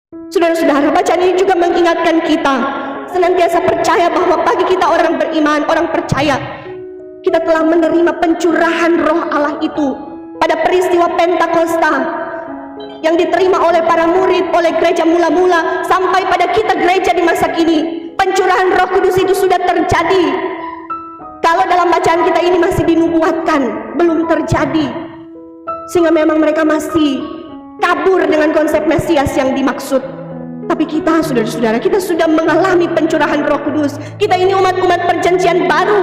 Saudara-saudara, bacaan ini juga mengingatkan kita senantiasa percaya bahwa bagi kita orang beriman, orang percaya, kita telah menerima pencurahan Roh Allah itu pada peristiwa Pentakosta yang diterima oleh para murid, oleh gereja mula-mula, sampai pada kita gereja di masa kini. Pencurahan Roh Kudus itu sudah terjadi. Kalau dalam bacaan kita ini masih dinubuatkan, belum terjadi, sehingga memang mereka masih kabur dengan konsep Mesias yang dimaksud. Tapi kita, saudara-saudara, kita sudah mengalami pencurahan Roh Kudus. Kita ini umat-umat perjanjian baru.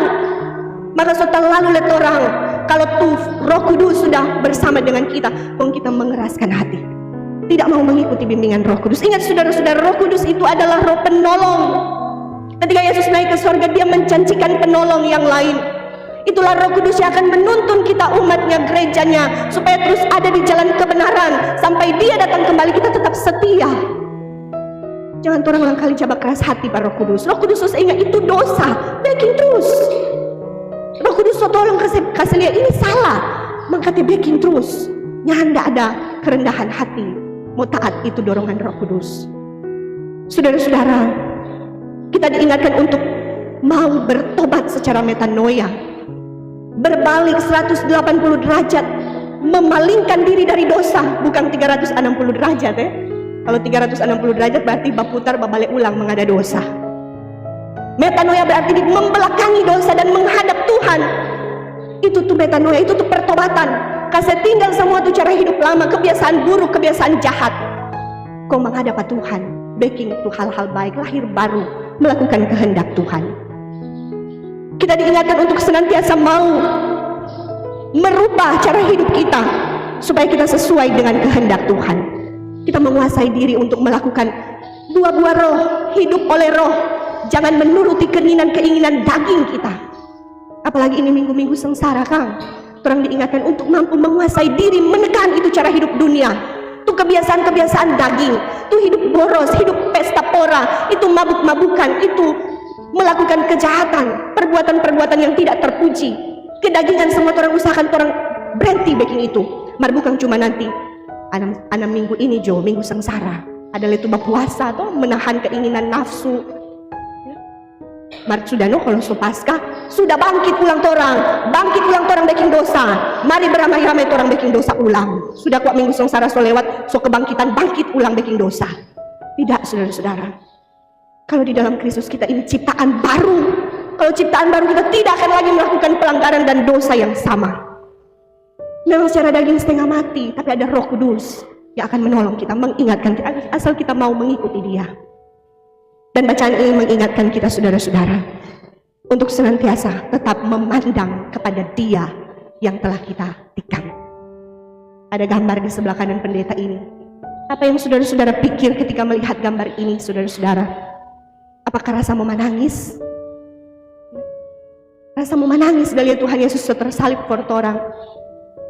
Maka setelah lalu lihat orang, kalau tuh Roh Kudus sudah bersama dengan kita, kita mengeraskan hati, tidak mau mengikuti bimbingan Roh Kudus. Ingat saudara-saudara, Roh Kudus itu adalah Roh penolong. Ketika Yesus naik ke surga, dia menjanjikan penolong yang lain. Itulah Roh Kudus yang akan menuntun kita, umatnya, gerejanya, supaya terus ada di jalan kebenaran sampai dia datang kembali. Kita tetap setia. Jangan orang ulang kali coba keras hati pada Roh Kudus. Roh Kudus ingat itu dosa, backing terus. Roh Kudus tolong kasih lihat ini salah, maka dia backing terus. Nyanda ada kerendahan hati, mau taat, itu dorongan Roh Kudus. Saudara-saudara, kita diingatkan untuk mau bertobat secara metanoia, berbalik 180 derajat, memalingkan diri dari dosa, bukan 360 derajat ya. Kalau 360 derajat berarti berputar berbalik ulang mengada dosa. Metanoia berarti membelakangi dosa dan menghadap Tuhan. Itu tuh metanoia, itu tuh pertobatan. Kasih tinggal semua tuh cara hidup lama, kebiasaan buruk, kebiasaan jahat. Kau menghadap Tuhan, backing itu hal-hal baik, lahir baru, melakukan kehendak Tuhan. Kita diingatkan untuk senantiasa mau merubah cara hidup kita supaya kita sesuai dengan kehendak Tuhan. Kita menguasai diri untuk melakukan buah-buah roh, hidup oleh roh, jangan menuruti keinginan-keinginan daging kita. Apalagi ini minggu-minggu sengsara, Kang. Orang diingatkan untuk mampu menguasai diri, menekan itu cara hidup dunia. Itu kebiasaan-kebiasaan daging, itu hidup boros, hidup pesta pora, itu mabuk-mabukan, itu melakukan kejahatan, perbuatan-perbuatan yang tidak terpuji. Kedagingan semua orang usahakan orang berhenti baking itu. Mar bukan cuma nanti anak minggu ini Jo, minggu sengsara. Adalah itu berpuasa atau menahan keinginan nafsu. Mar sudah no kalau pasca sudah bangkit ulang torang baking dosa. Mari beramai-ramai torang baking dosa ulang. Sudah kuat minggu sengsara so lewat, so kebangkitan bangkit ulang baking dosa. Tidak, saudara-saudara. Kalau di dalam Kristus kita ini ciptaan baru. Kalau ciptaan baru, kita tidak akan lagi melakukan pelanggaran dan dosa yang sama. Memang secara daging setengah mati, tapi ada Roh Kudus yang akan menolong kita, mengingatkan kita, asal kita mau mengikuti Dia. Dan bacaan ini mengingatkan kita, saudara-saudara, untuk senantiasa tetap memandang kepada Dia yang telah kita tikam. Ada gambar di sebelah kanan pendeta ini. Apa yang saudara-saudara pikir ketika melihat gambar ini, saudara-saudara? Apakah rasa mau menangis? Rasa mau menangis dari Tuhan Yesus tersalib for orang.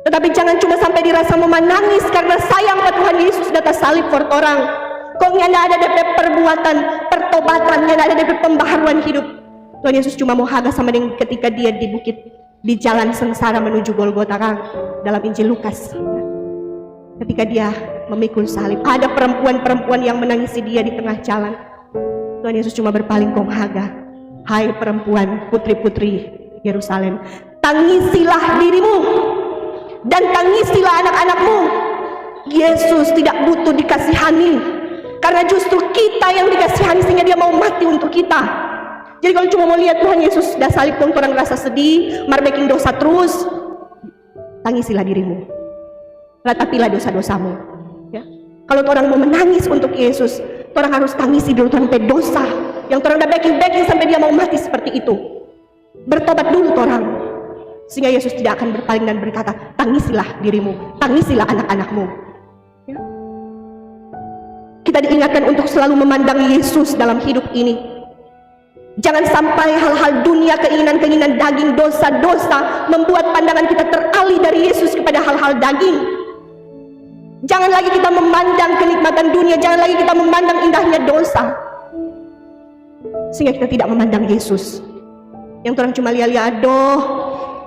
Tetapi jangan cuma sampai dirasa mau menangis karena sayang pada Tuhan Yesus sudah tersalib for orang. Kok nyanda ada DP perbuatan, pertobatan, nyanda ada DP pembaharuan hidup. Tuhan Yesus cuma mau haga sama dengan ketika dia di bukit, di jalan sengsara menuju Golgota, Kang, dalam Injil Lukas. Ketika dia memikul salib, ada perempuan-perempuan yang menangisi dia di tengah jalan. Tuhan Yesus cuma berpaling kong haga. Hai perempuan, putri-putri Yerusalem, tangisilah dirimu dan tangisilah anak-anakmu. Yesus tidak butuh dikasihani, karena justru kita yang dikasihani sehingga dia mau mati untuk kita. Jadi kalau cuma mau lihat Tuhan Yesus sudah salib pun orang rasa sedih, marbeking dosa terus, tangisilah dirimu, ratapilah dosa-dosamu ya. Kalau orang mau menangis untuk Yesus, orang harus tangisi dulu sampai dosa yang orang udah backing sampai dia mau mati seperti itu. Bertobat dulu orang, sehingga Yesus tidak akan berpaling dan berkata, tangisilah dirimu, tangisilah anak-anakmu ya. Kita diingatkan untuk selalu memandang Yesus dalam hidup ini. Jangan sampai hal-hal dunia, keinginan-keinginan daging, dosa-dosa membuat pandangan kita teralih dari Yesus kepada hal-hal daging. Jangan lagi kita memandang kenikmatan dunia, jangan lagi kita memandang indahnya dosa, sehingga kita tidak memandang Yesus. Yang orang cuma lihat-lihat, aduh,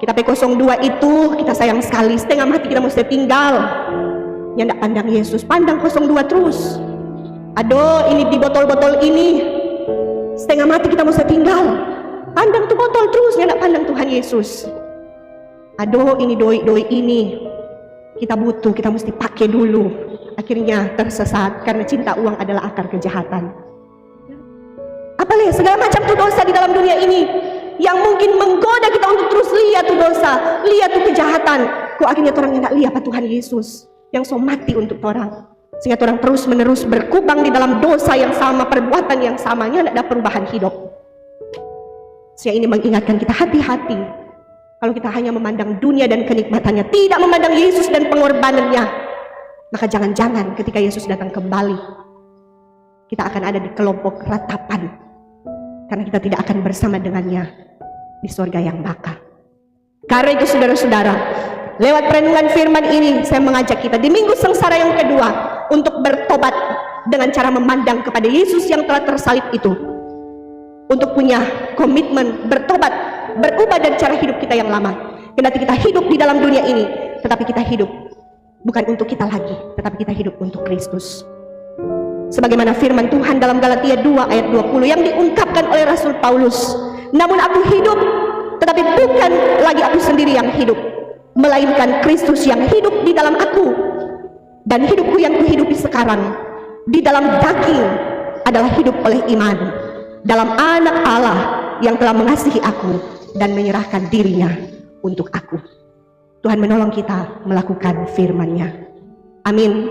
kita P02 itu kita sayang sekali, setengah mati kita mesti tinggal. Yang tidak pandang Yesus, pandang 02 terus. Aduh, ini di botol-botol ini setengah mati kita mesti tinggal. Pandang tuh botol terus, nggak pandang Tuhan Yesus. Aduh, ini doi ini kita butuh, kita mesti pakai dulu. Akhirnya tersesat karena cinta uang adalah akar kejahatan. Apalagi segala macam tuh dosa di dalam dunia ini yang mungkin menggoda kita untuk terus lihat tuh dosa, lihat tuh kejahatan. Kok akhirnya orang yang nggak lihat Tuhan Yesus yang so mati untuk orang, sehingga orang terus menerus berkubang di dalam dosa yang sama, perbuatan yang samanya, tidak ada perubahan hidup. Sehingga ini mengingatkan kita hati-hati kalau kita hanya memandang dunia dan kenikmatannya, tidak memandang Yesus dan pengorbanannya, maka jangan-jangan ketika Yesus datang kembali kita akan ada di kelompok ratapan, karena kita tidak akan bersama dengannya di surga yang baka. Karena itu saudara-saudara, lewat perenungan firman ini saya mengajak kita di minggu sengsara yang kedua untuk bertobat dengan cara memandang kepada Yesus yang telah tersalib itu, untuk punya komitmen bertobat, berubah dari cara hidup kita yang lama. Kendati kita hidup di dalam dunia ini, tetapi kita hidup bukan untuk kita lagi, tetapi kita hidup untuk Kristus. Sebagaimana firman Tuhan dalam Galatia 2 ayat 20 yang diungkapkan oleh Rasul Paulus, namun aku hidup, tetapi bukan lagi aku sendiri yang hidup, melainkan Kristus yang hidup di dalam aku. Dan hidupku yang kuhidupi sekarang di dalam daging adalah hidup oleh iman dalam Anak Allah yang telah mengasihi aku dan menyerahkan dirinya untuk aku. Tuhan menolong kita melakukan firman-Nya. Amin.